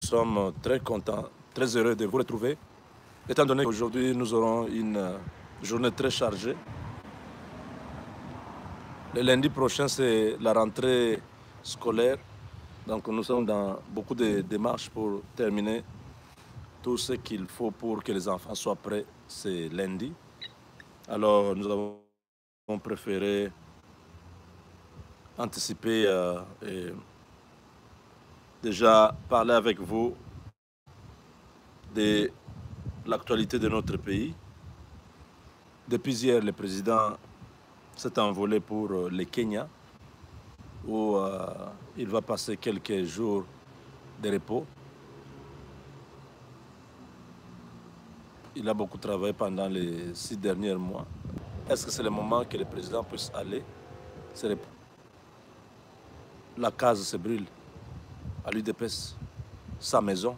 sommes très contents, très heureux de vous retrouver, étant donné qu'aujourd'hui nous aurons une journée très chargée. Le lundi prochain, c'est la rentrée scolaire, donc nous sommes dans beaucoup de démarches pour terminer tout ce qu'il faut pour que les enfants soient prêts, c'est lundi. Alors nous avons préféré anticiper et déjà parler avec vous de l'actualité de notre pays. Depuis hier, le président s'est envolé pour le Kenya, où il va passer quelques jours de repos. Il a beaucoup travaillé pendant les 6 derniers mois. Est-ce que c'est le moment que le président puisse aller? La case se brûle à l'UDPS, sa maison.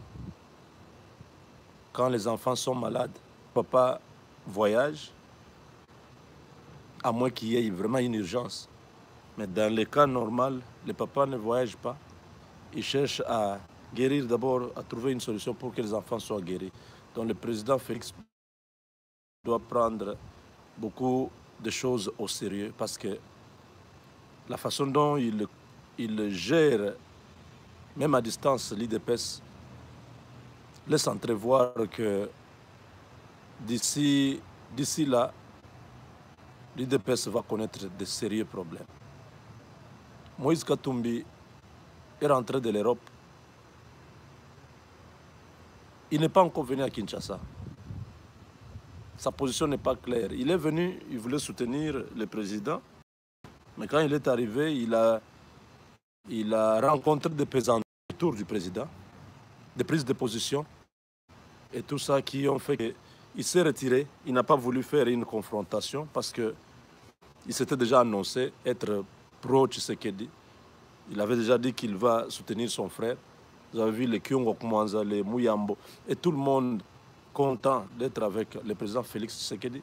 Quand les enfants sont malades, papa voyage, à moins qu'il y ait vraiment une urgence. Mais dans les cas normaux, le papa ne voyage pas. Il cherche à guérir d'abord, à trouver une solution pour que les enfants soient guéris. Donc le président Félix doit prendre beaucoup de choses au sérieux parce que la façon dont il gère, même à distance, l'IDPS, laisse entrevoir que d'ici là, l'IDPS va connaître de sérieux problèmes. Moïse Katumbi est rentré de l'Europe. Il n'est pas encore venu à Kinshasa. Sa position n'est pas claire. Il est venu, il voulait soutenir le président, mais quand il est arrivé, il a rencontré des pesanteurs autour du président, des prises de position, et tout ça qui ont fait qu'il s'est retiré. Il n'a pas voulu faire une confrontation parce qu'il s'était déjà annoncé être pro-Tshisekedi. Il avait déjà dit qu'il va soutenir son frère. Vous avez vu les Kyungo Koumanza, les Mouyambo, et tout le monde content d'être avec le président Félix Tshisekedi.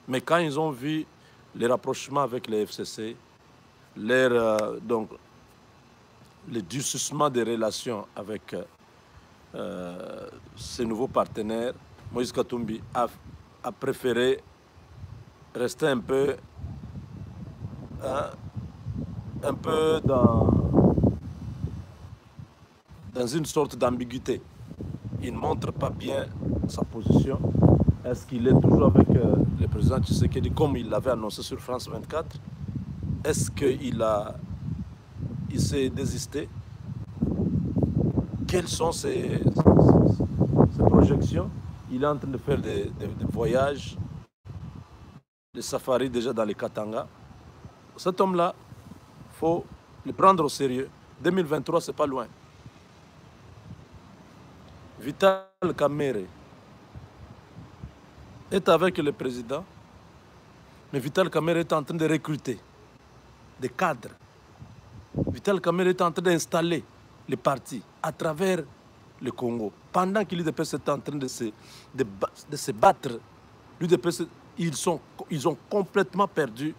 Mais quand ils ont vu les rapprochements avec les FCC, donc, le durcissement des relations avec ses nouveaux partenaires, Moïse Katumbi a préféré rester un peu dans une sorte d'ambiguïté. Il ne montre pas bien sa position. Est-ce qu'il est toujours avec le président Tshisekedi comme il l'avait annoncé sur France 24? Est-ce qu'il s'est désisté? Quelles sont ses projections? Il est en train de faire des voyages, des safaris déjà dans les Katanga. Cet homme-là, il faut le prendre au sérieux. 2023, ce n'est pas loin. Vital Kamerhe est avec le président, mais Vital Kamerhe est en train de recruter des cadres. Vital Kamerhe est en train d'installer les partis à travers le Congo. Pendant que l'UDPS est en train de se battre, l'UDPS, ils ont complètement perdu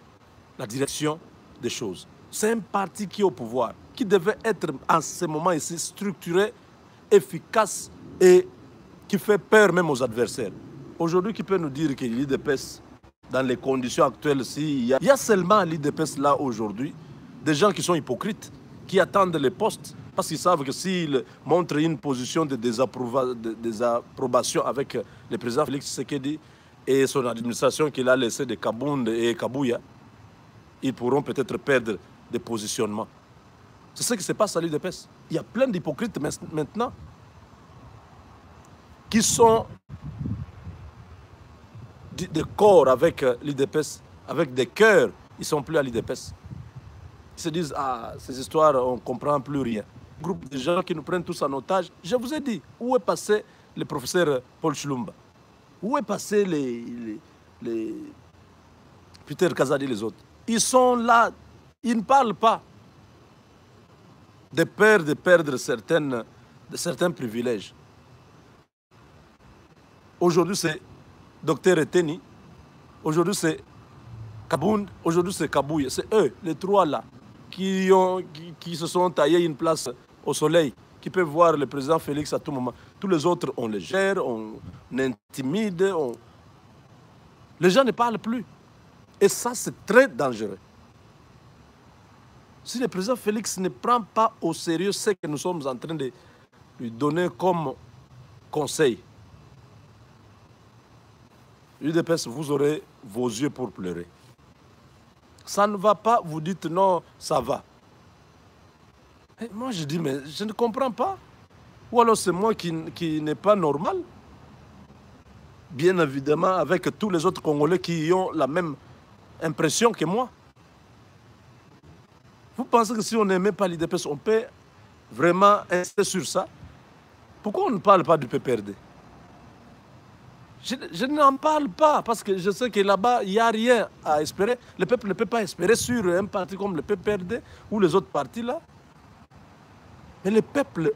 la direction des choses. C'est un parti qui est au pouvoir, qui devait être en ce moment ici structuré, efficace et qui fait peur même aux adversaires. Aujourd'hui, qui peut nous dire que l'UDPS, dans les conditions actuelles, il y a seulement à l'UDPS là aujourd'hui des gens qui sont hypocrites, qui attendent les postes parce qu'ils savent que s'ils montrent une position de désapprobation avec le président Félix Tshisekedi et son administration qu'il a laissé de Kabound et Kabouya, ils pourront peut-être perdre des positionnements. C'est ce qui se passe à l'UDPS. Il y a plein d'hypocrites maintenant qui sont de corps avec l'UDPS, avec des cœurs, ils ne sont plus à l'UDPS. Ils se disent, ah, ces histoires, on ne comprend plus rien. Groupe de gens qui nous prennent tous en otage. Je vous ai dit, où est passé le professeur Paul Chilumba? Où est passé les Peter Kazadi et les autres? Ils sont là, ils ne parlent pas de peur de perdre certains privilèges. Aujourd'hui, c'est Dr Eteni, aujourd'hui, c'est Kabound, aujourd'hui, c'est Kabouya. C'est eux, les trois là, qui se sont taillés une place au soleil qui peuvent voir le président Félix à tout moment. Tous les autres, on les gère, on intimide, les gens ne parlent plus. Et ça, c'est très dangereux. Si le président Félix ne prend pas au sérieux ce que nous sommes en train de lui donner comme conseil, l'UDPS, vous aurez vos yeux pour pleurer. Ça ne va pas, vous dites non, ça va. Et moi, je dis, mais je ne comprends pas. Ou alors c'est moi qui n'est pas normal. Bien évidemment, avec tous les autres Congolais qui ont la même impression que moi. Vous pensez que si on n'aimait pas l'UDPS, on peut vraiment insister sur ça? Pourquoi on ne parle pas du PPRD? Je n'en parle pas parce que je sais que là-bas, il n'y a rien à espérer. Le peuple ne peut pas espérer sur un parti comme le PPRD ou les autres partis là. Mais le peuple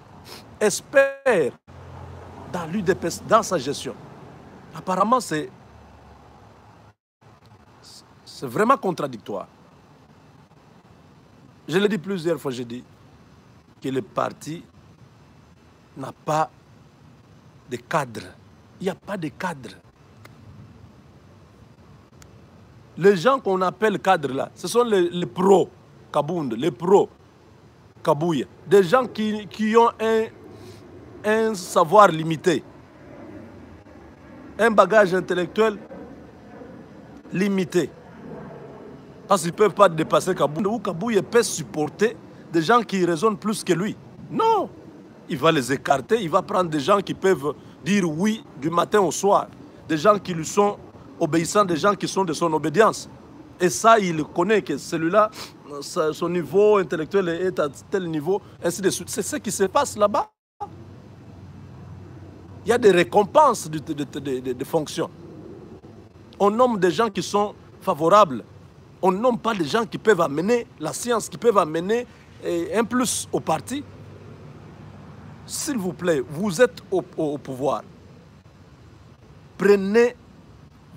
espère dans l'UDPS, dans sa gestion. Apparemment, c'est vraiment contradictoire. Je l'ai dit plusieurs fois, j'ai dit que le parti n'a pas de cadre. Il n'y a pas de cadre. Les gens qu'on appelle cadres là, ce sont les pros Kabound, les pros Kabouya. Des gens qui ont un savoir limité, un bagage intellectuel limité. Parce qu'ils ne peuvent pas dépasser Kabound. Ou Kabouya peut supporter des gens qui raisonnent plus que lui. Non, il va les écarter, il va prendre des gens qui peuvent dire oui du matin au soir, des gens qui lui sont obéissants, des gens qui sont de son obédience. Et ça, il connaît que celui-là, son niveau intellectuel est à tel niveau, ainsi de suite. C'est ce qui se passe là-bas. Il y a des récompenses de fonctions. On nomme des gens qui sont favorables. On ne nomme pas des gens qui peuvent amener la science, qui peuvent amener un plus au parti. S'il vous plaît, vous êtes au pouvoir. Prenez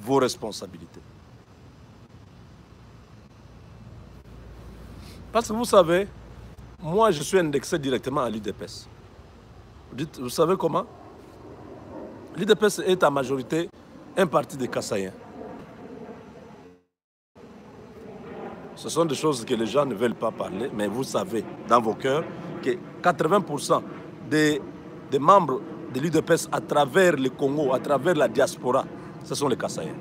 vos responsabilités. Parce que vous savez, moi je suis indexé directement à l'UDPS. Vous savez comment? L'UDPS est en majorité un parti de Kassaïens. Ce sont des choses que les gens ne veulent pas parler, mais vous savez dans vos cœurs que 80% des membres de l'UDPS à travers le Congo, à travers la diaspora, ce sont les Kassaïens.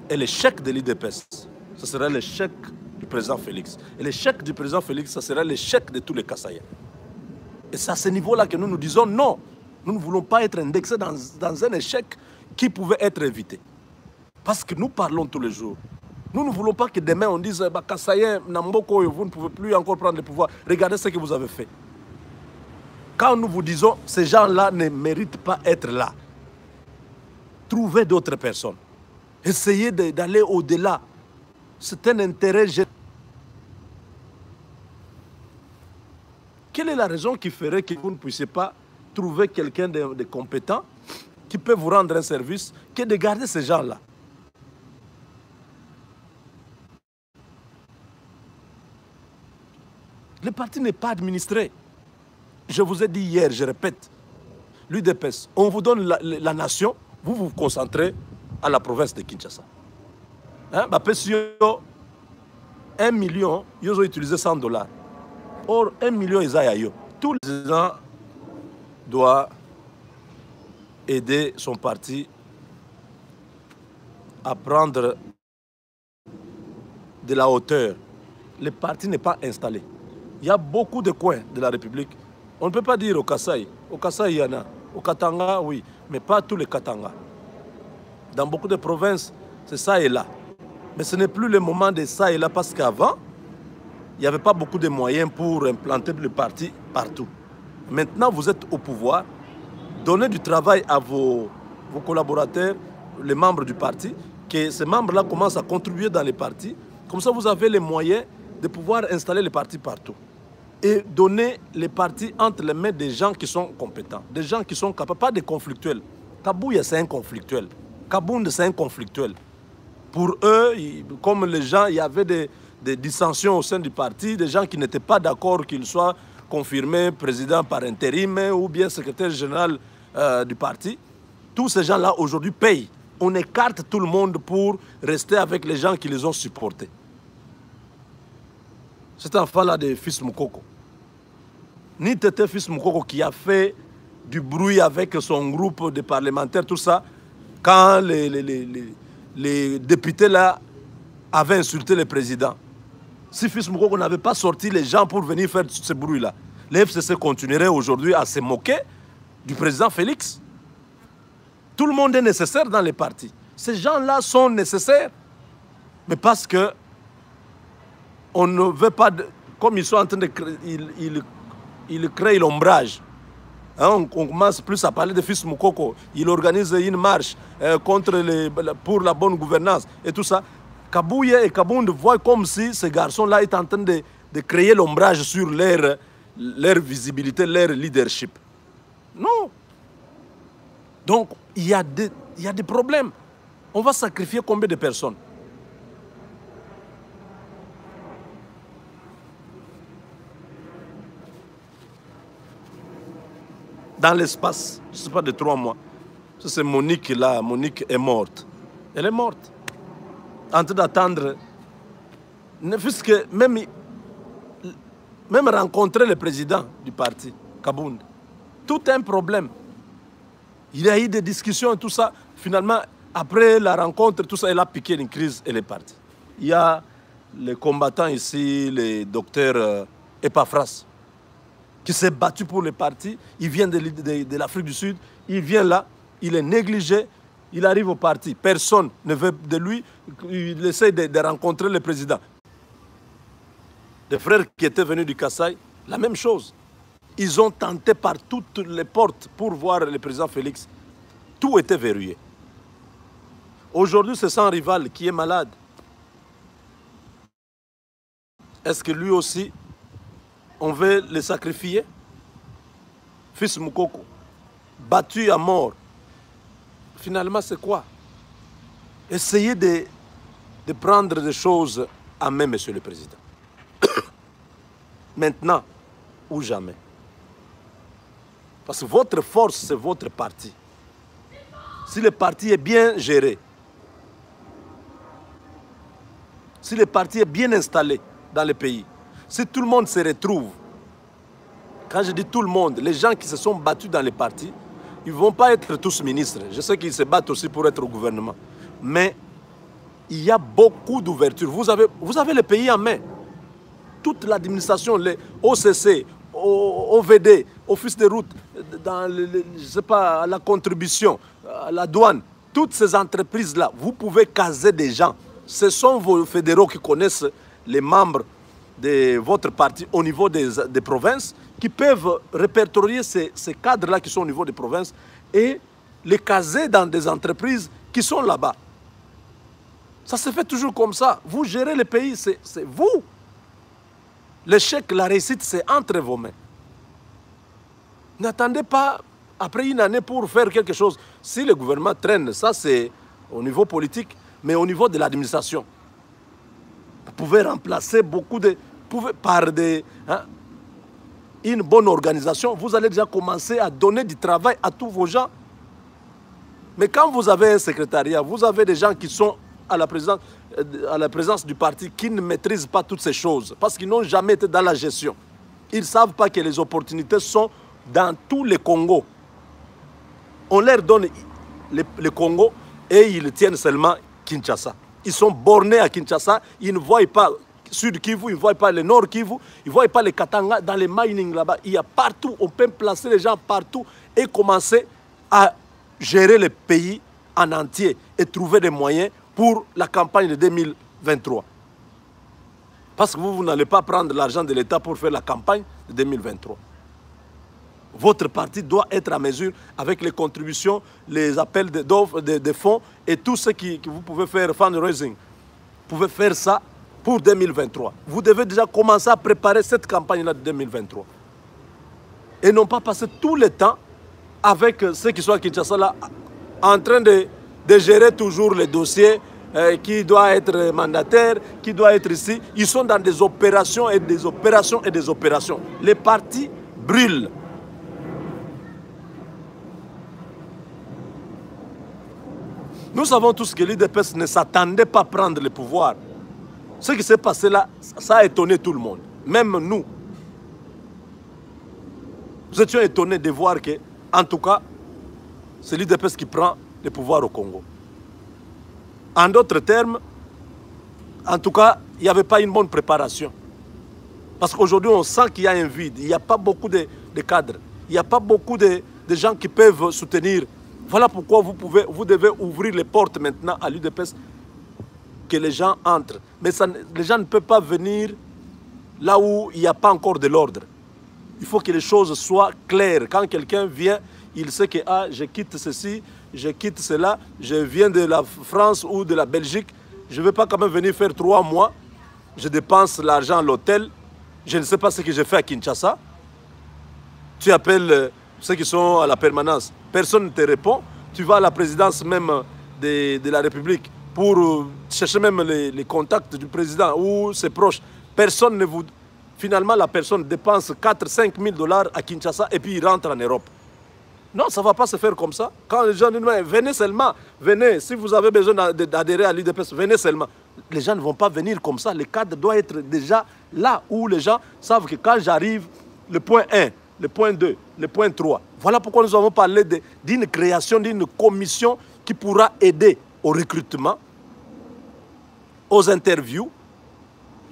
Et l'échec de l'UDPS, ce sera l'échec du président Félix. Et l'échec du président Félix, ce sera l'échec de tous les Kassaïens. Et c'est à ce niveau-là que nous nous disons non. Nous ne voulons pas être indexés dans un échec qui pouvait être évité. Parce que nous parlons tous les jours. Nous ne voulons pas que demain on dise bah, Kassaïen, Namboko, vous ne pouvez plus encore prendre le pouvoir. Regardez ce que vous avez fait. Quand nous vous disons ces gens-là ne méritent pas être là, trouvez d'autres personnes. Essayez d'aller au-delà. C'est un intérêt. Quelle est la raison qui ferait que vous ne puissiez pas trouver quelqu'un de compétent qui peut vous rendre un service que de garder ces gens-là? Le parti n'est pas administré. Je vous ai dit hier, je répète, l'UDPS, on vous donne la nation, vous vous concentrez à la province de Kinshasa. Hein? Parce que 1 million, ils ont utilisé 100 $. Or, 1 million, ils ont. Tous les gens doivent aider son parti à prendre de la hauteur. Le parti n'est pas installé. Il y a beaucoup de coins de la République. On ne peut pas dire au Kasaï. Au Kasaï, il y en a. Au Katanga, oui. Mais pas tous les Katanga. Dans beaucoup de provinces, c'est ça et là. Mais ce n'est plus le moment de ça et là parce qu'avant, il n'y avait pas beaucoup de moyens pour implanter le parti partout. Maintenant, vous êtes au pouvoir. Donnez du travail à vos collaborateurs, les membres du parti, que ces membres-là commencent à contribuer dans les partis. Comme ça, vous avez les moyens de pouvoir installer les partis partout. Et donner les partis entre les mains des gens qui sont compétents, des gens qui sont capables, pas des conflictuels. Kabouya, c'est un conflictuel. Kabound, c'est un conflictuel. Pour eux, comme les gens, il y avait des dissensions au sein du parti, des gens qui n'étaient pas d'accord qu'ils soient confirmé président par intérim ou bien secrétaire général du parti. Tous ces gens-là aujourd'hui payent. On écarte tout le monde pour rester avec les gens qui les ont supportés. Cet enfant-là de Fils Moukoko. Ni Tété Fils Moukoko qui a fait du bruit avec son groupe de parlementaires, tout ça, quand les députés là avaient insulté le président. Si Fils Moukoko n'avait pas sorti les gens pour venir faire ce bruit-là, les FCC continueraient aujourd'hui à se moquer du président Félix. Tout le monde est nécessaire dans les partis. Ces gens-là sont nécessaires. Mais parce que on ne veut pas, comme ils sont en train de créer, ils créent l'ombrage. Hein, on commence plus à parler de Fils Moukoko. Il organise une marche pour la bonne gouvernance et tout ça. Kabouye et Kabound voient comme si ces garçons-là étaient en train de créer l'ombrage sur leur visibilité, leur leadership. Non. Donc, il y a des problèmes. On va sacrifier combien de personnes? Dans l'espace, je ne sais pas, de 3 mois. C'est Monique là, Monique est morte. Elle est morte. En train d'attendre, puisque même rencontrer le président du parti, Kabound, tout un problème. Il y a eu des discussions et tout ça. Finalement, après la rencontre, tout ça, elle a piqué une crise et elle est partie. Il y a les combattants ici, le docteur Epaphras, qui s'est battu pour le parti. Il vient de l'Afrique du Sud. Il vient là, il est négligé. Il arrive au parti. Personne ne veut de lui. Il essaie de rencontrer le président. Les frères qui étaient venus du Kasaï, la même chose. Ils ont tenté par toutes les portes pour voir le président Félix. Tout était verrouillé. Aujourd'hui, c'est son rival qui est malade. Est-ce que lui aussi, on veut le sacrifier? Fils Moukoko, battu à mort. Finalement, c'est quoi? Essayez de prendre des choses à main, Monsieur le Président. Maintenant ou jamais. Parce que votre force, c'est votre parti. Si le parti est bien géré, si le parti est bien installé dans le pays, si tout le monde se retrouve, quand je dis tout le monde, les gens qui se sont battus dans les partis, ils ne vont pas être tous ministres. Je sais qu'ils se battent aussi pour être au gouvernement. Mais il y a beaucoup d'ouverture. Vous avez le pays en main. Toute l'administration, les OCC, OVD, Office de route, dans je sais pas, la contribution, la douane, toutes ces entreprises-là, vous pouvez caser des gens. Ce sont vos fédéraux qui connaissent les membres de votre parti au niveau des provinces, qui peuvent répertorier ces cadres-là qui sont au niveau des provinces et les caser dans des entreprises qui sont là-bas. Ça se fait toujours comme ça. Vous gérez le pays, c'est vous. L'échec, la réussite, c'est entre vos mains. N'attendez pas après une année pour faire quelque chose. Si le gouvernement traîne, ça c'est au niveau politique, mais au niveau de l'administration. Vous pouvez remplacer beaucoup de... par une bonne organisation, vous allez déjà commencer à donner du travail à tous vos gens. Mais quand vous avez un secrétariat, vous avez des gens qui sont à la présence du parti qui ne maîtrisent pas toutes ces choses parce qu'ils n'ont jamais été dans la gestion. Ils ne savent pas que les opportunités sont dans tous les Congos. On leur donne le Congo et ils tiennent seulement Kinshasa. Ils sont bornés à Kinshasa, ils ne voient pas Sud Kivu, ils ne voient pas le Nord Kivu, ils ne voient pas les Katanga, dans les mining là-bas. Il y a partout, on peut placer les gens partout et commencer à gérer le pays en entier et trouver des moyens pour la campagne de 2023. Parce que vous n'allez pas prendre l'argent de l'État pour faire la campagne de 2023. Votre parti doit être à mesure avec les contributions, les appels de fonds et tout ce que vous pouvez faire, fundraising. Vous pouvez faire ça pour 2023. Vous devez déjà commencer à préparer cette campagne-là de 2023. Et non pas passer tout le temps avec ceux qui sont à Kinshasa là, en train de gérer toujours les dossiers qui doit être mandataire, qui doit être ici. Ils sont dans des opérations et des opérations et des opérations. Les partis brûlent. Nous savons tous que l'UDPS ne s'attendait pas à prendre le pouvoir. Ce qui s'est passé là, ça a étonné tout le monde. Même nous. Nous étions étonnés de voir que, en tout cas, c'est l'UDPS qui prend le pouvoir au Congo. En d'autres termes, en tout cas, il n'y avait pas une bonne préparation. Parce qu'aujourd'hui, on sent qu'il y a un vide. Il n'y a pas beaucoup de cadres. Il n'y a pas beaucoup de gens qui peuvent soutenir. Voilà pourquoi vous devez ouvrir les portes maintenant à l'UDPS, que les gens entrent. Mais ça, les gens ne peuvent pas venir là où il n'y a pas encore de l'ordre. Il faut que les choses soient claires. Quand quelqu'un vient, il sait que je quitte ceci, je quitte cela, je viens de la France ou de la Belgique. Je ne vais pas quand même venir faire 3 mois. Je dépense l'argent à l'hôtel. Je ne sais pas ce que j'ai fait à Kinshasa. Tu appelles ceux qui sont à la permanence. Personne ne te répond. Tu vas à la présidence même de la République pour chercher même les contacts du président ou ses proches. Personne ne vous... Finalement, la personne dépense 4-5 000 $ à Kinshasa et puis il rentre en Europe. Non, ça ne va pas se faire comme ça. Quand les gens disent, venez seulement, venez, si vous avez besoin d'adhérer à l'UDPS, venez seulement. Les gens ne vont pas venir comme ça. Le cadre doit être déjà là où les gens savent que quand j'arrive, le point 1, le point 2, le point 3. Voilà pourquoi nous avons parlé d'une création d'une commission qui pourra aider au recrutement, aux interviews,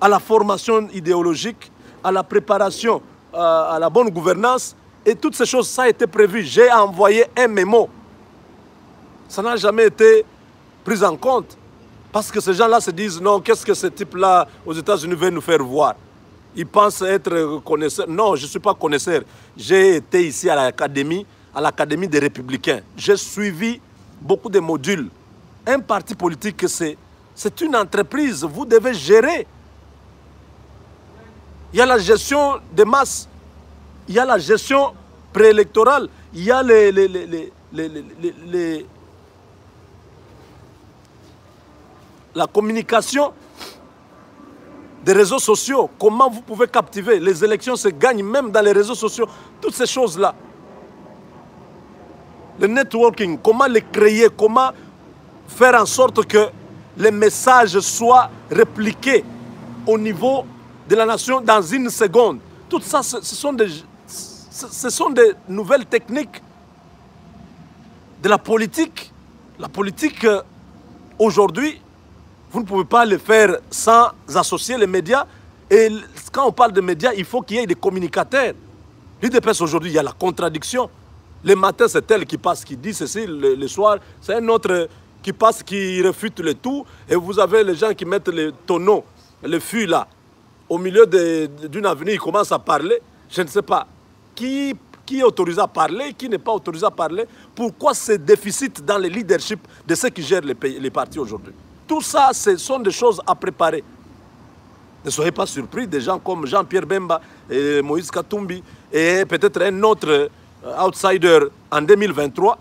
à la formation idéologique, à la préparation, à la bonne gouvernance. Et toutes ces choses, ça a été prévu. J'ai envoyé un mémo. Ça n'a jamais été pris en compte. Parce que ces gens-là se disent, non, qu'est-ce que ce type-là aux États-Unis veut nous faire voir? Ils pensent être connaisseurs. Non, je ne suis pas connaisseur. J'ai été ici à l'Académie des Républicains. J'ai suivi beaucoup de modules. Un parti politique, c'est une entreprise. Vous devez gérer. Il y a la gestion des masses. Il y a la gestion préélectorale. Il y a la communication des réseaux sociaux. Comment vous pouvez captiver? Les élections se gagnent même dans les réseaux sociaux. Toutes ces choses-là. Le networking, comment les créer? Comment faire en sorte que les messages soient répliqués au niveau de la nation dans une seconde? Tout ça, ce sont des nouvelles techniques de la politique. La politique, aujourd'hui, vous ne pouvez pas le faire sans associer les médias. Et quand on parle de médias, il faut qu'il y ait des communicateurs. L'UDPS, aujourd'hui, il y a la contradiction. Le matin, c'est elle qui passe, qui dit ceci. Le soir, c'est un autre qui passe, qui refute le tout. Et vous avez les gens qui mettent les tonneaux, le fût là, au milieu d'une avenue, ils commencent à parler. Je ne sais pas qui est autorisé à parler, qui n'est pas autorisé à parler. Pourquoi ce déficit dans le leadership de ceux qui gèrent les partis aujourd'hui? Tout ça, ce sont des choses à préparer. Ne soyez pas surpris, des gens comme Jean-Pierre Bemba et Moïse Katumbi et peut-être un autre outsider en 2023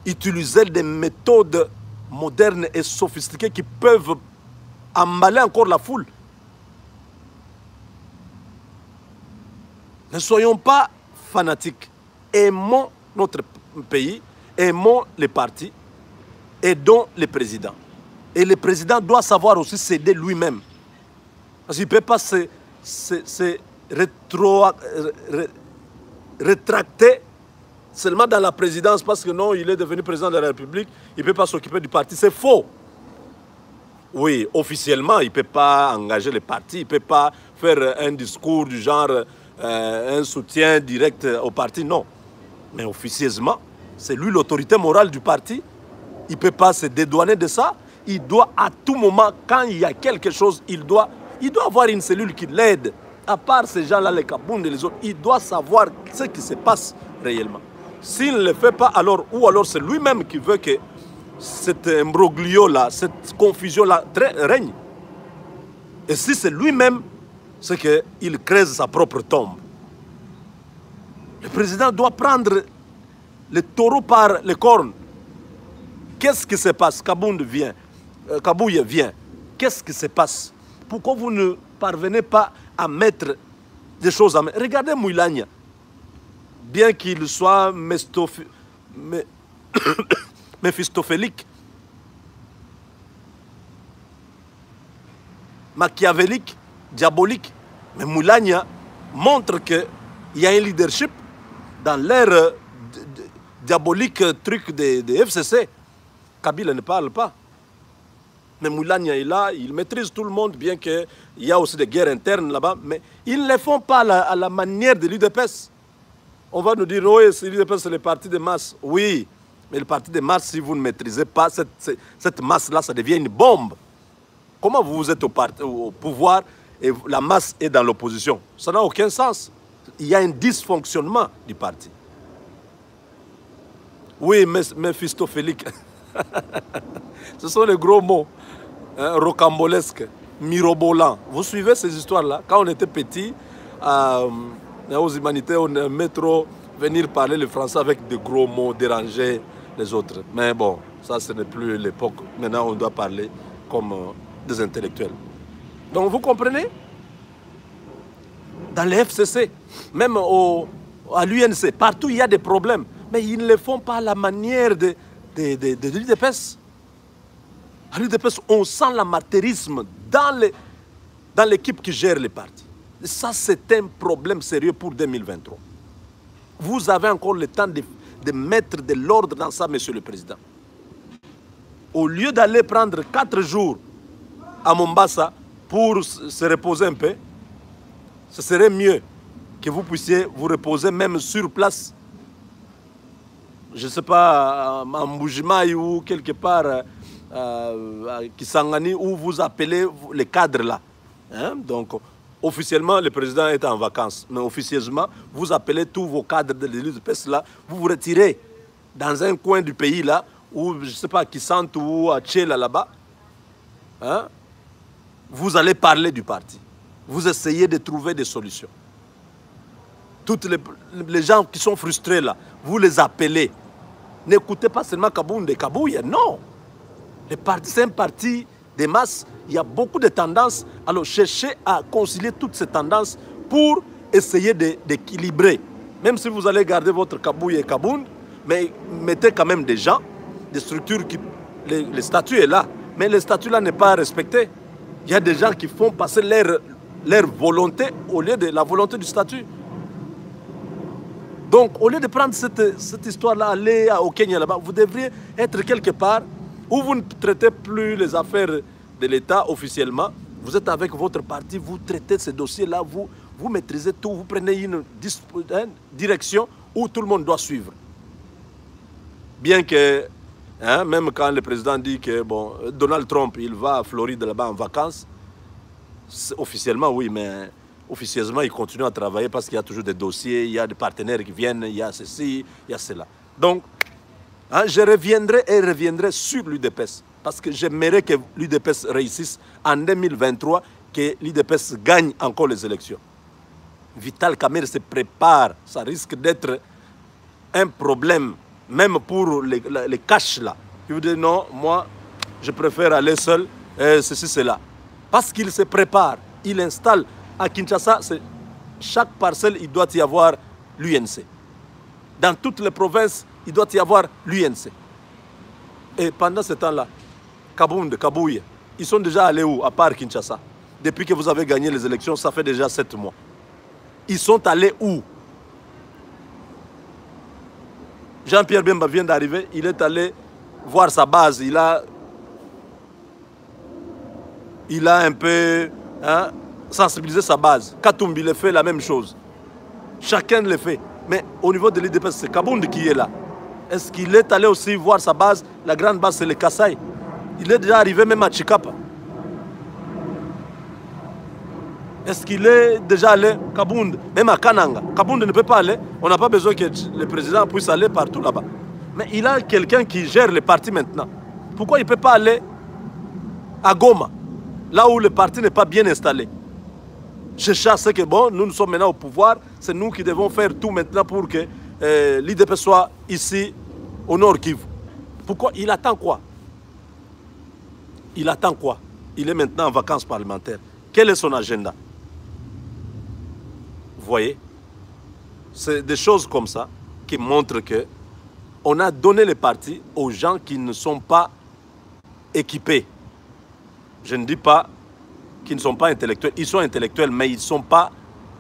utilisaient des méthodes modernes et sophistiquées qui peuvent emballer encore la foule. Ne soyons pas fanatiques. Aimons notre pays, aimons les partis, aidons les présidents. Et le président doit savoir aussi s'aider lui-même. Parce qu'il ne peut pas se rétracter seulement dans la présidence parce que non, il est devenu président de la République, il ne peut pas s'occuper du parti. C'est faux. Oui, officiellement, il ne peut pas engager le parti, il ne peut pas faire un discours du genre un soutien direct au parti, non. Mais officieusement, c'est lui l'autorité morale du parti. Il ne peut pas se dédouaner de ça. Il doit à tout moment, quand il y a quelque chose, il doit avoir une cellule qui l'aide. À part ces gens-là, les Kabound et les autres, il doit savoir ce qui se passe réellement. S'il ne le fait pas, alors, ou alors c'est lui-même qui veut que cet imbroglio-là, cette confusion-là règne. Et si c'est lui-même, c'est qu'il creuse sa propre tombe. Le président doit prendre le taureau par les cornes. Qu'est-ce qui se passe? Kabound vient. Kabouye vient, qu'est-ce qui se passe? Pourquoi vous ne parvenez pas à mettre des choses en main? Regardez Moulania. Bien qu'il soit méphistophélique, machiavélique, diabolique, mais Moulania montre qu'il y a un leadership dans l'ère diabolique truc des FCC. Kabila ne parle pas. Mais Moulania est là, il maîtrise tout le monde, bien qu'il y a aussi des guerres internes là-bas, mais ils ne le font pas à la manière de l'UDPS. On va nous dire, oui, l'UDPS c'est le parti de masse. Oui, mais le parti de masse, si vous ne maîtrisez pas cette masse-là, ça devient une bombe. Comment vous êtes au pouvoir et la masse est dans l'opposition? Ça n'a aucun sens. Il y a un dysfonctionnement du parti. Oui, méphistophélique. Ce sont les gros mots, hein, rocambolesques, mirobolants. Vous suivez ces histoires-là? Quand on était petit, aux humanités, on aimait trop venir parler le français avec de gros mots, déranger les autres. Mais bon, ça, ce n'est plus l'époque. Maintenant, on doit parler comme des intellectuels. Donc, vous comprenez? Dans les FCC, même à l'UNC, partout, il y a des problèmes. Mais ils ne le font pas à la manière de l'UDPS. À l'UDPS, on sent l'amateurisme dans l'équipe qui gère les partis. Et ça, c'est un problème sérieux pour 2023. Vous avez encore le temps de mettre de l'ordre dans ça, Monsieur le Président. Au lieu d'aller prendre 4 jours à Mombasa pour se reposer un peu, ce serait mieux que vous puissiez vous reposer même sur place. Je ne sais pas, à Mbujimaï ou quelque part à Kisangani, où vous appelez les cadres là. Hein? Donc, officiellement, le président est en vacances. Mais officieusement, vous appelez tous vos cadres de l'UDPS là, vous vous retirez dans un coin du pays là, ou je ne sais pas, à Kisant ou à Tchela là-bas. Hein? Vous allez parler du parti. Vous essayez de trouver des solutions. Toutes les gens qui sont frustrés là, vous les appelez. N'écoutez pas seulement Kabound et Kabouye, non. Le parti, c'est un parti des masses. Il y a beaucoup de tendances. Alors cherchez à concilier toutes ces tendances pour essayer d'équilibrer. Même si vous allez garder votre Kabouye et Kabound, mais mettez quand même des gens, des structures qui... Le statut est là, mais le statut là n'est pas respecté. Il y a des gens qui font passer leur volonté au lieu de la volonté du statut. Donc, au lieu de prendre cette histoire-là, aller au Kenya là-bas, vous devriez être quelque part où vous ne traitez plus les affaires de l'État officiellement. Vous êtes avec votre parti, vous traitez ces dossiers-là, vous maîtrisez tout, vous prenez une direction où tout le monde doit suivre. Bien que, hein, même quand le président dit que bon, Donald Trump, il va à Floride là-bas en vacances, officiellement oui, mais... officieusement, ils continuent à travailler parce qu'il y a toujours des dossiers, il y a des partenaires qui viennent, il y a ceci, il y a cela. Donc, hein, je reviendrai sur l'UDPS parce que j'aimerais que l'UDPS réussisse en 2023, que l'UDPS gagne encore les élections. Vital Kamerhe se prépare, ça risque d'être un problème, même pour les cash là. Il vous dit non, moi, je préfère aller seul, ceci, cela. Parce qu'il se prépare, il installe. À Kinshasa, chaque parcelle, il doit y avoir l'UNC. Dans toutes les provinces, il doit y avoir l'UNC. Et pendant ce temps-là, Kabound, Kabouye, ils sont déjà allés où, à part Kinshasa? Depuis que vous avez gagné les élections, ça fait déjà 7 mois. Ils sont allés où? Jean-Pierre Bemba vient d'arriver, il est allé voir sa base. Il a un peu... Hein, sensibiliser sa base. Katumbi le fait la même chose. Chacun le fait. Mais au niveau de l'UDPS, c'est Kabound qui est là. Est-ce qu'il est allé aussi voir sa base? La grande base, c'est le Kasaï. Il est déjà arrivé même à Chikapa. Est-ce qu'il est déjà allé Kabound, même à Kananga? Kabound ne peut pas aller. On n'a pas besoin que le président puisse aller partout là-bas. Mais il a quelqu'un qui gère le parti maintenant. Pourquoi il ne peut pas aller à Goma, là où le parti n'est pas bien installé? Je cherche que bon, nous sommes maintenant au pouvoir, c'est nous qui devons faire tout maintenant pour que l'UDPS soit ici, au Nord Kivu. Pourquoi? Il attend quoi? Il attend quoi? Il est maintenant en vacances parlementaires. Quel est son agenda? Vous voyez? C'est des choses comme ça qui montrent que on a donné les partis aux gens qui ne sont pas équipés. Je ne dis pas qu'ils ne sont pas intellectuels. Ils sont intellectuels, mais ils ne sont pas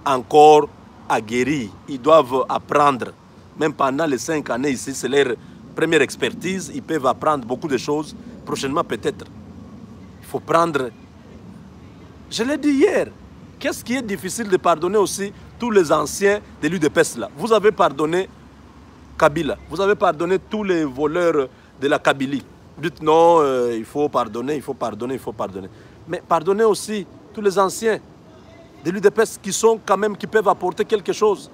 encore aguerris. Ils doivent apprendre. Même pendant les 5 années ici, c'est leur première expertise. Ils peuvent apprendre beaucoup de choses. Prochainement, peut-être. Il faut prendre... Je l'ai dit hier. Qu'est-ce qui est difficile de pardonner aussi tous les anciens de l'UDPS là? Vous avez pardonné Kabila. Vous avez pardonné tous les voleurs de la Kabylie. Vous dites non, il faut pardonner, il faut pardonner, il faut pardonner. Mais pardonnez aussi tous les anciens de l'UDPS qui sont quand même, qui peuvent apporter quelque chose.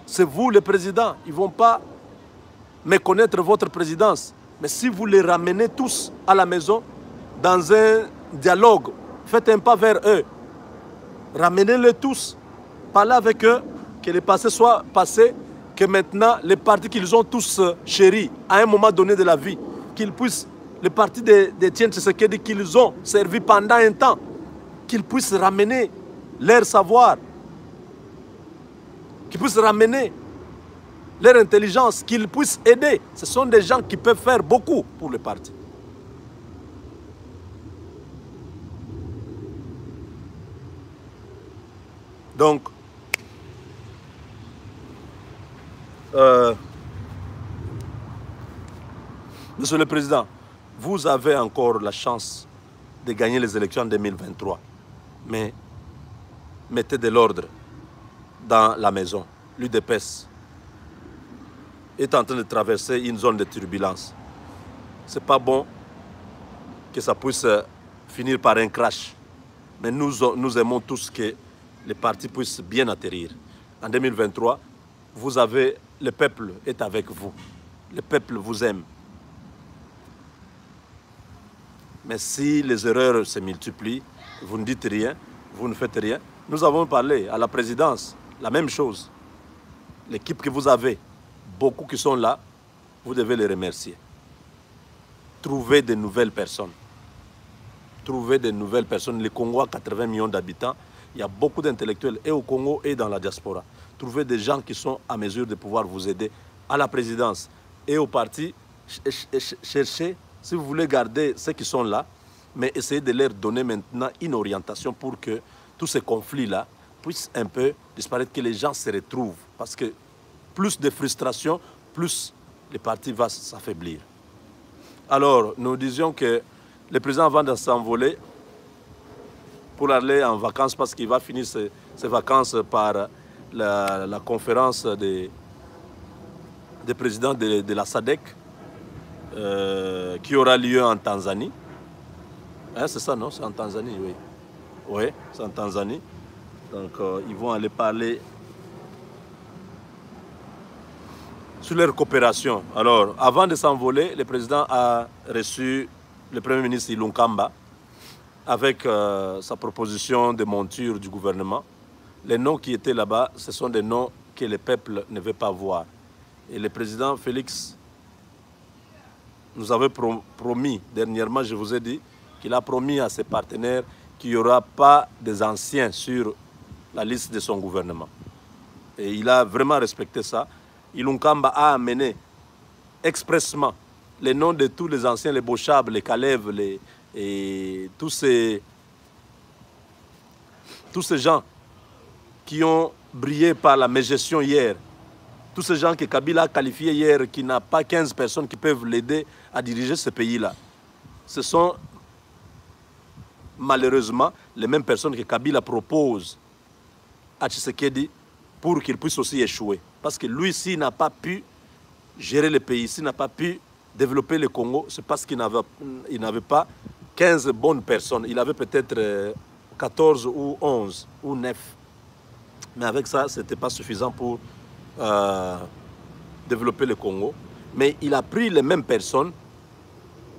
C'est vous le président. Ils ne vont pas méconnaître votre présidence. Mais si vous les ramenez tous à la maison, dans un dialogue, faites un pas vers eux. Ramenez-les tous. Parlez avec eux, que le passé soit passé, que maintenant, les partis qu'ils ont tous chéris, à un moment donné de la vie, qu'ils puissent, les partis d'Étienne Tshisekedi qu'ils ont servi pendant un temps, qu'ils puissent ramener leur savoir, qu'ils puissent ramener leur intelligence, qu'ils puissent aider. Ce sont des gens qui peuvent faire beaucoup pour le parti. Donc, Monsieur le Président, vous avez encore la chance de gagner les élections en 2023. Mais mettez de l'ordre dans la maison. L'UDPS est en train de traverser une zone de turbulence. Ce n'est pas bon que ça puisse finir par un crash. Mais nous aimons tous que les partis puissent bien atterrir. En 2023, le peuple est avec vous. Le peuple vous aime. Mais si les erreurs se multiplient, vous ne dites rien, vous ne faites rien. Nous avons parlé à la présidence, la même chose. L'équipe que vous avez, beaucoup qui sont là, vous devez les remercier. Trouvez de nouvelles personnes. Trouvez de nouvelles personnes. Le Congo a 80 millions d'habitants. Il y a beaucoup d'intellectuels et au Congo et dans la diaspora. Trouvez des gens qui sont à mesure de pouvoir vous aider à la présidence et au parti. Cherchez, si vous voulez garder ceux qui sont là, mais essayez de leur donner maintenant une orientation pour que tous ces conflits-là puissent un peu disparaître, que les gens se retrouvent. Parce que plus de frustration, plus le parti va s'affaiblir. Alors, nous disions que le président va s'envoler pour aller en vacances parce qu'il va finir ses vacances par la conférence des présidents de la SADC qui aura lieu en Tanzanie. Hein, c'est ça, non? C'est en Tanzanie, oui. Oui, c'est en Tanzanie. Donc, ils vont aller parler sur leur coopération. Alors, avant de s'envoler, le président a reçu le Premier ministre Ilunkamba avec sa proposition de monture du gouvernement. Les noms qui étaient là-bas, ce sont des noms que le peuple ne veut pas voir. Et le président Félix nous avait promis, dernièrement, je vous ai dit, qu'il a promis à ses partenaires qu'il n'y aura pas des anciens sur la liste de son gouvernement. Et il a vraiment respecté ça. Ilunkamba a amené expressement les noms de tous les anciens, les Bochab, les Kalev, et tous ces gens qui ont brillé par la mégestion hier, tous ces gens que Kabila a qualifiés hier, qui n'a pas 15 personnes qui peuvent l'aider à diriger ce pays-là. Ce sont malheureusement les mêmes personnes que Kabila propose à Tshisekedi pour qu'il puisse aussi échouer. Parce que lui, s'il n'a pas pu gérer le pays, s'il n'a pas pu développer le Congo, c'est parce qu'il n'avait pas 15 bonnes personnes. Il avait peut-être 14 ou 11 ou 9. Mais avec ça, ce n'était pas suffisant pour développer le Congo. Mais il a pris les mêmes personnes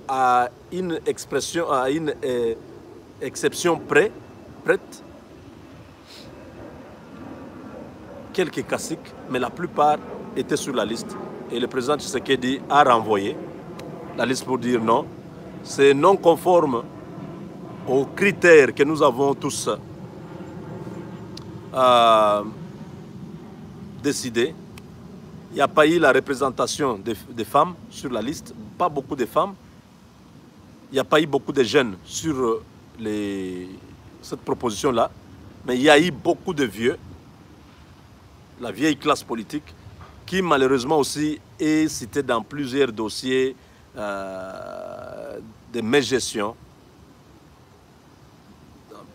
à une exception prête. Quelques caciques, mais la plupart étaient sur la liste. Et le président Tshisekedi a renvoyé la liste pour dire non, c'est non conforme aux critères que nous avons tous décidés. Il n'y a pas eu la représentation des femmes sur la liste, pas beaucoup de femmes. Il n'y a pas eu beaucoup de jeunes sur cette proposition-là, mais il y a eu beaucoup de vieux, la vieille classe politique, qui malheureusement aussi est citée dans plusieurs dossiers de mégestion,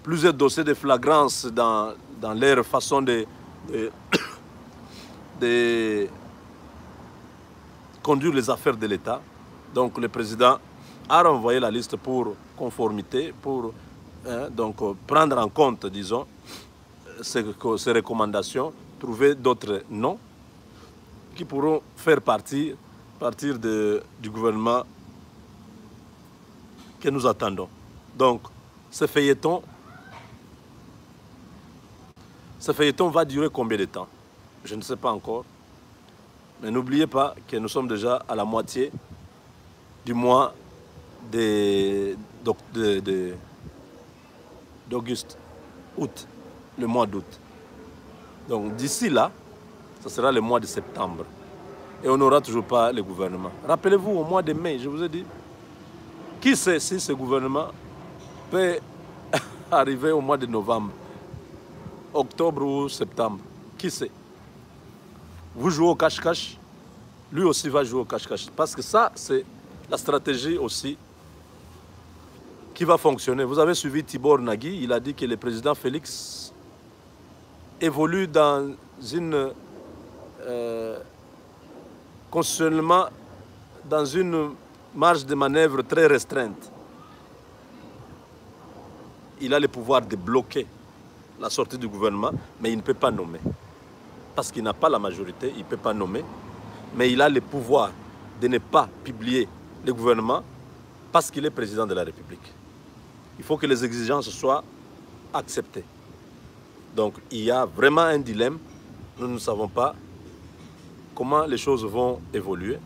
plusieurs dossiers de flagrance dans leur façon de conduire les affaires de l'État. Donc le président a renvoyé la liste pour conformité, pour donc, prendre en compte, disons, ces recommandations, trouver d'autres noms qui pourront faire partir du gouvernement que nous attendons. Donc, ce feuilleton va durer combien de temps? Je ne sais pas encore. Mais n'oubliez pas que nous sommes déjà à la moitié du mois d'auguste, août, le mois d'août. Donc d'ici là, ce sera le mois de septembre. Et on n'aura toujours pas le gouvernement. Rappelez-vous, au mois de mai, je vous ai dit, qui sait si ce gouvernement peut arriver au mois de novembre, octobre ou septembre? Qui sait? Vous jouez au cache-cache, lui aussi va jouer au cache-cache. Parce que ça, c'est la stratégie aussi qui va fonctionner. Vous avez suivi Tibor Nagui, il a dit que le président Félix évolue dans une constitutionnellement dans une marge de manœuvre très restreinte. Il a le pouvoir de bloquer la sortie du gouvernement, mais il ne peut pas nommer. Parce qu'il n'a pas la majorité, il ne peut pas nommer. Mais il a le pouvoir de ne pas publier le gouvernement parce qu'il est président de la République. Il faut que les exigences soient acceptées. Donc il y a vraiment un dilemme. Nous ne savons pas comment les choses vont évoluer.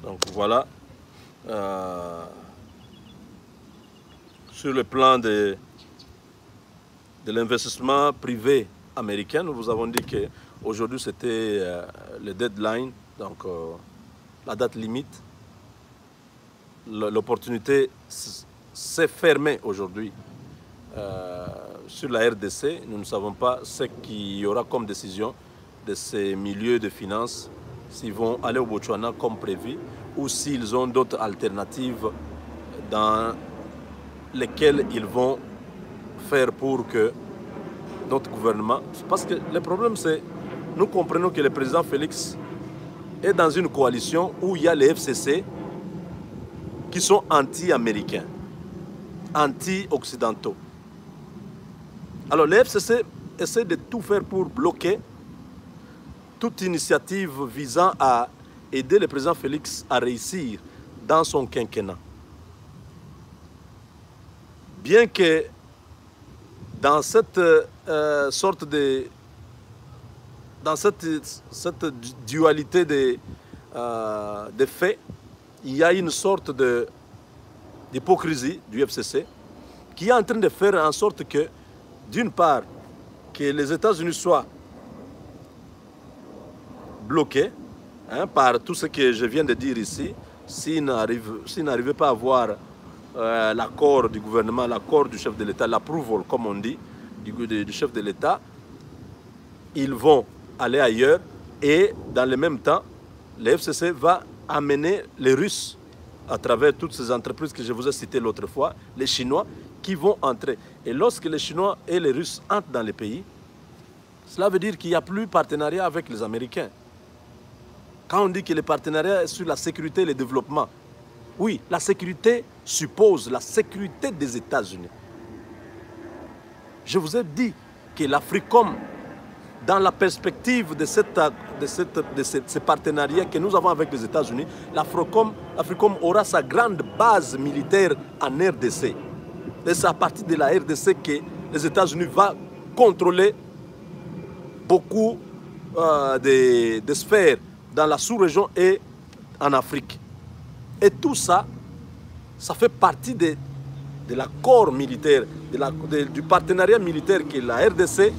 Donc voilà. Sur le plan de l'investissement privé américain, nous vous avons dit qu'aujourd'hui c'était le deadline, donc la date limite. L'opportunité s'est fermée aujourd'hui sur la RDC. Nous ne savons pas ce qu'il y aura comme décision de ces milieux de finances, s'ils vont aller au Botswana comme prévu ou s'ils ont d'autres alternatives dans lesquelles ils vont faire pour que notre gouvernement... Parce que le problème c'est, nous comprenons que le président Félix est dans une coalition où il y a les FCC qui sont anti-américains, anti-occidentaux. Alors les FCC essaient de tout faire pour bloquer toute initiative visant à aider le président Félix à réussir dans son quinquennat. Bien que dans cette sorte de... dans cette dualité de faits, il y a une sorte d'hypocrisie du FCC qui est en train de faire en sorte que, d'une part, que les États-Unis soient bloqués par tout ce que je viens de dire ici, s'ils n'arrivaient pas à avoir l'accord du gouvernement, l'accord du chef de l'État, l'approval, comme on dit, du chef de l'État, ils vont aller ailleurs et dans le même temps, le FCC va amener les Russes à travers toutes ces entreprises que je vous ai citées l'autre fois, les Chinois, qui vont entrer. Et lorsque les Chinois et les Russes entrent dans le pays, cela veut dire qu'il n'y a plus de partenariat avec les Américains. Quand on dit que le partenariat est sur la sécurité et le développement, oui, la sécurité suppose la sécurité des États-Unis. Je vous ai dit que l'Africom, dans la perspective de ce partenariat que nous avons avec les États-Unis, l'Africom aura sa grande base militaire en RDC. Et c'est à partir de la RDC que les États-Unis vont contrôler beaucoup de sphères dans la sous-région et en Afrique. Et tout ça ça fait partie de l'accord militaire, du partenariat militaire que la RDC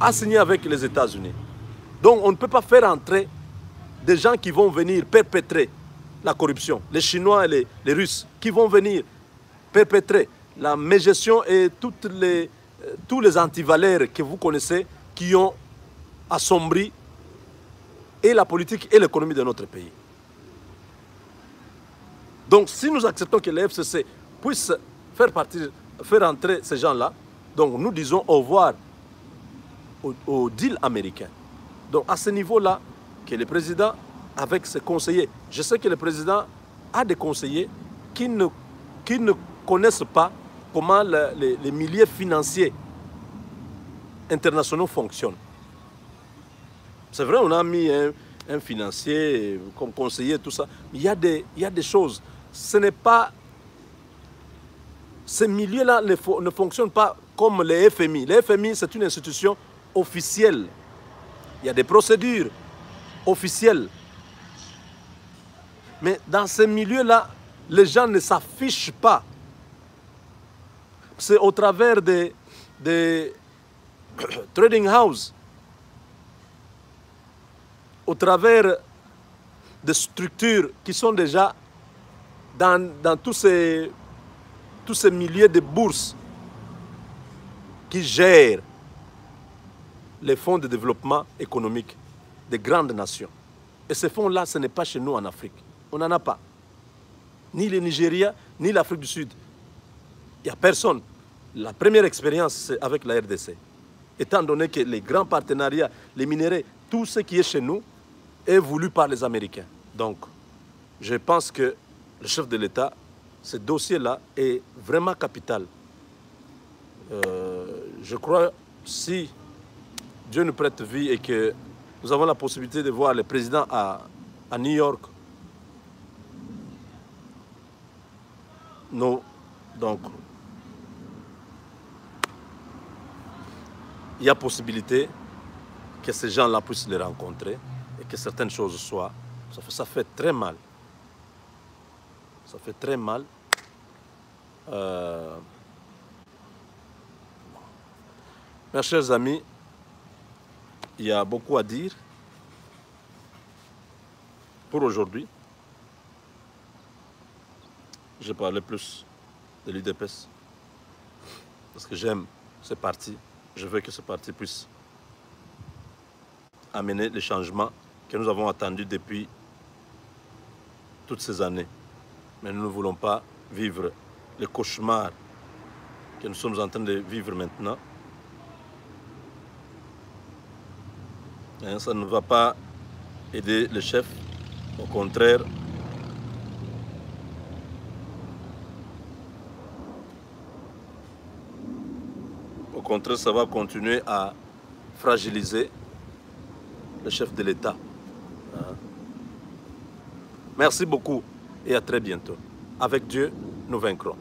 a signé avec les États-Unis. Donc on ne peut pas faire entrer des gens qui vont venir perpétrer la corruption, les Chinois et les Russes, qui vont venir perpétrer la mégestion et tous les antivaleurs que vous connaissez qui ont assombri et la politique et l'économie de notre pays. Donc si nous acceptons que les FCC puissent faire entrer ces gens-là, donc nous disons au revoir au deal américain. Donc à ce niveau-là, que le président, avec ses conseillers, je sais que le président a des conseillers qui ne connaissent pas comment les milieux financiers internationaux fonctionnent. C'est vrai, on a mis un financier comme conseiller, tout ça, mais il y a des choses. Ce n'est pas... Ces milieux-là ne fonctionnent pas comme les FMI. Les FMI, c'est une institution officielle. Il y a des procédures officielles. Mais dans ces milieux-là, les gens ne s'affichent pas. C'est au travers des trading houses, au travers des structures qui sont déjà dans tous ces milieux de bourses qui gèrent les fonds de développement économique des grandes nations. Et ces fonds-là, ce n'est pas chez nous en Afrique. On n'en a pas. Ni le Nigeria, ni l'Afrique du Sud. Il n'y a personne. La première expérience, c'est avec la RDC. Étant donné que les grands partenariats, les minéraux, tout ce qui est chez nous, est voulu par les Américains. Donc, je pense que le chef de l'État, ce dossier-là est vraiment capital. Je crois, si Dieu nous prête vie et que nous avons la possibilité de voir le président à New York, donc, il y a possibilité que ces gens-là puissent les rencontrer et que certaines choses soient. Ça fait très mal. Ça fait très mal. Mes chers amis, il y a beaucoup à dire pour aujourd'hui. Je parlais plus de l'UDPS parce que j'aime ce parti. Je veux que ce parti puisse amener les changements que nous avons attendus depuis toutes ces années. Mais nous ne voulons pas vivre les cauchemars que nous sommes en train de vivre maintenant. Et ça ne va pas aider le chef, au contraire. Au contraire, ça va continuer à fragiliser le chef de l'État. Merci beaucoup et à très bientôt. Avec Dieu, nous vaincrons.